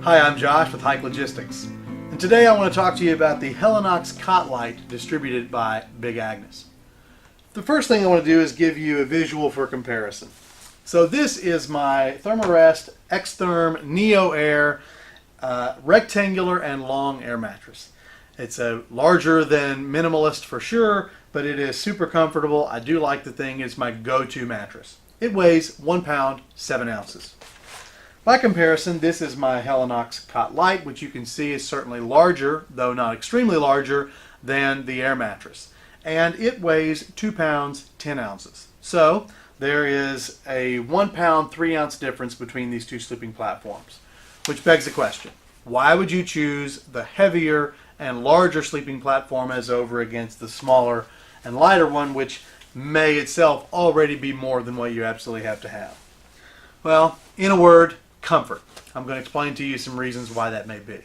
Hi, I'm Josh with Hike Logistics, and today I want to talk to you about the Helinox Cot Lite distributed by Big Agnes. The first thing I want to do is give you a visual for comparison. So this is my Thermarest X-Therm Neo Air rectangular and long air mattress. It's a larger than minimalist for sure, but it is super comfortable. I do like the thing. It's my go-to mattress. It weighs 1 pound, 7 ounces. By comparison, this is my Helinox Cot Lite, which you can see is certainly larger, though not extremely larger, than the air mattress. And it weighs 2 pounds, 10 ounces. So there is a 1 pound, 3 ounce difference between these two sleeping platforms. Which begs the question, why would you choose the heavier and larger sleeping platform as over against the smaller and lighter one, which may itself already be more than what you absolutely have to have? Well, in a word, comfort. I'm going to explain to you some reasons why that may be.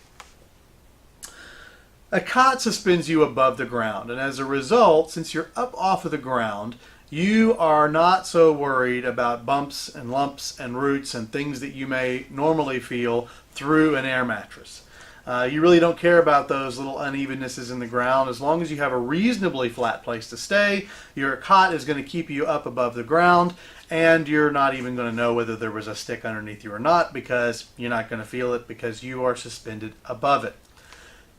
A cot suspends you above the ground, and as a result, since you're up off of the ground, you are not so worried about bumps and lumps and roots and things that you may normally feel through an air mattress. You really don't care about those little unevennesses in the ground. As long as you have a reasonably flat place to stay, your cot is going to keep you up above the ground, and you're not even going to know whether there was a stick underneath you or not, because you're not going to feel it because you are suspended above it.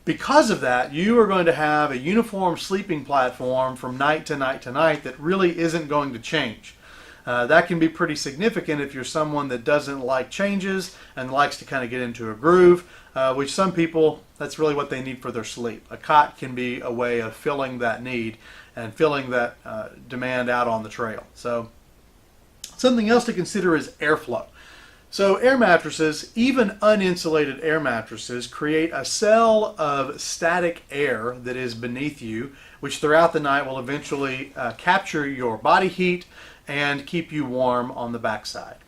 Because of that, you are going to have a uniform sleeping platform from night to night to night that really isn't going to change. That can be pretty significant if you're someone that doesn't like changes and likes to kind of get into a groove, which some people, that's really what they need for their sleep. A cot can be a way of filling that need and filling that demand out on the trail. So something else to consider is airflow. So air mattresses, even uninsulated air mattresses, create a cell of static air that is beneath you, which throughout the night will eventually capture your body heat and keep you warm on the backside,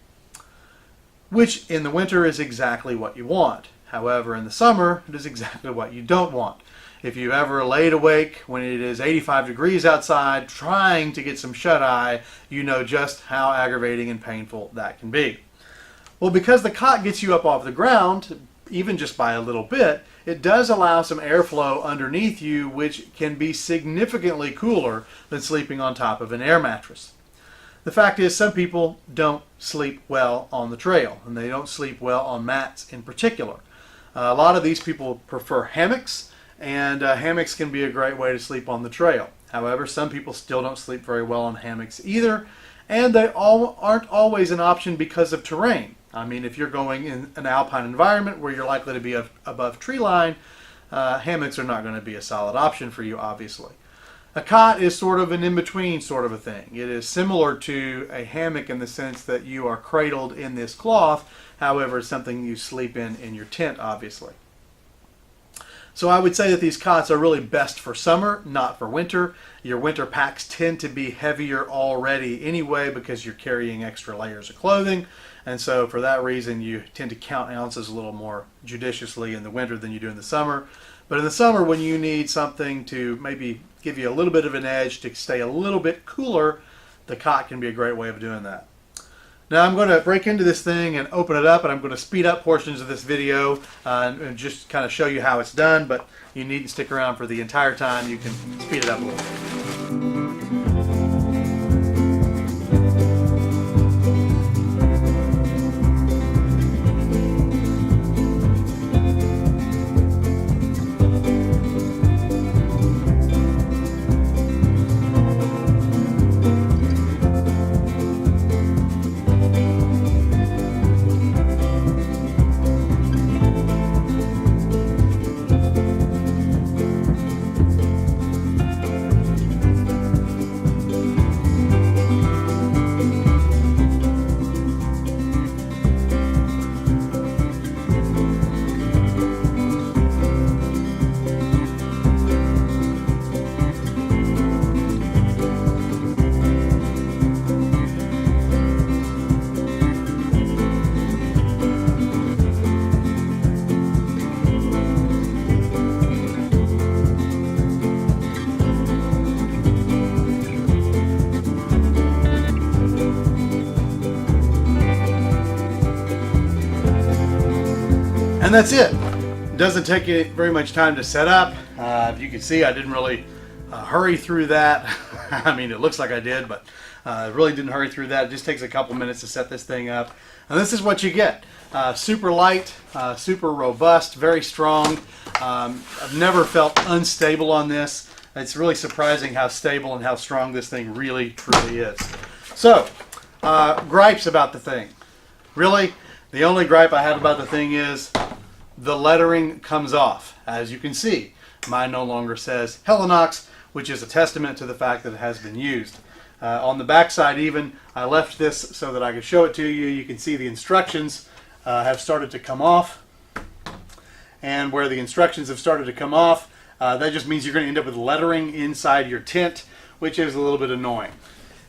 which in the winter is exactly what you want. However, in the summer, it is exactly what you don't want. If you ever laid awake when it is 85 degrees outside trying to get some shut-eye, you know just how aggravating and painful that can be. Well, because the cot gets you up off the ground, even just by a little bit, it does allow some airflow underneath you, which can be significantly cooler than sleeping on top of an air mattress. The fact is, some people don't sleep well on the trail, and they don't sleep well on mats in particular. A lot of these people prefer hammocks, and hammocks can be a great way to sleep on the trail. However, some people still don't sleep very well on hammocks either, and they aren't always an option because of terrain. I mean, if you're going in an alpine environment where you're likely to be above tree line, hammocks are not going to be a solid option for you, obviously. A cot is sort of an in-between sort of a thing. It is similar to a hammock in the sense that you are cradled in this cloth. However, it's something you sleep in your tent, obviously. So I would say that these cots are really best for summer, not for winter. Your winter packs tend to be heavier already anyway because you're carrying extra layers of clothing. And so for that reason, you tend to count ounces a little more judiciously in the winter than you do in the summer. But in the summer, when you need something to maybe give you a little bit of an edge to stay a little bit cooler, the cot can be a great way of doing that. Now I'm going to break into this thing and open it up, and I'm going to speed up portions of this video and just kind of show you how it's done, but you needn't stick around for the entire time. You can speed it up a little bit. that's it. It doesn't take you very much time to set up. If you can see, I didn't really hurry through that. I mean, it looks like I did, but really didn't hurry through that. It just takes a couple minutes to set this thing up. And this is what you get. Super light, super robust, very strong. I've never felt unstable on this. It's really surprising how stable and how strong this thing really, truly is. So, gripes about the thing. Really, the only gripe I have about the thing is the lettering comes off. As you can see, mine no longer says Helinox, which is a testament to the fact that it has been used. On the back side even, I left this so that I could show it to you. You can see the instructions have started to come off. And where the instructions have started to come off, that just means you're going to end up with lettering inside your tent, which is a little bit annoying.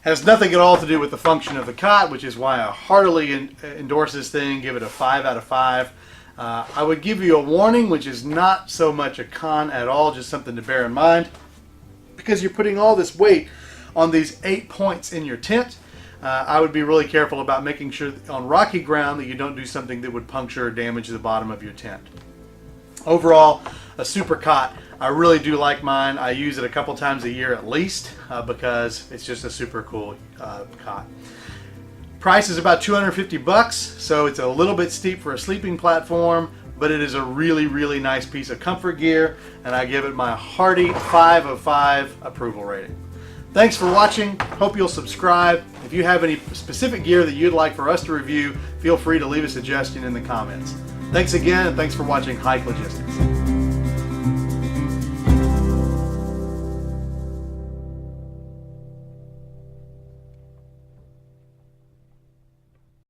Has nothing at all to do with the function of the cot, which is why I heartily endorse this thing, give it a 5 out of 5. I would give you a warning, which is not so much a con at all, just something to bear in mind, because you're putting all this weight on these 8 points in your tent. I would be really careful about making sure on rocky ground that you don't do something that would puncture or damage the bottom of your tent. Overall, a super cot. I really do like mine. I use it a couple times a year at least because it's just a super cool cot. Price is about 250 bucks, so it's a little bit steep for a sleeping platform, but it is a really, really nice piece of comfort gear, and I give it my hearty 5 of 5 approval rating. Thanks for watching. Hope you'll subscribe. If you have any specific gear that you'd like for us to review, feel free to leave a suggestion in the comments. Thanks again, and thanks for watching Hike Logistics.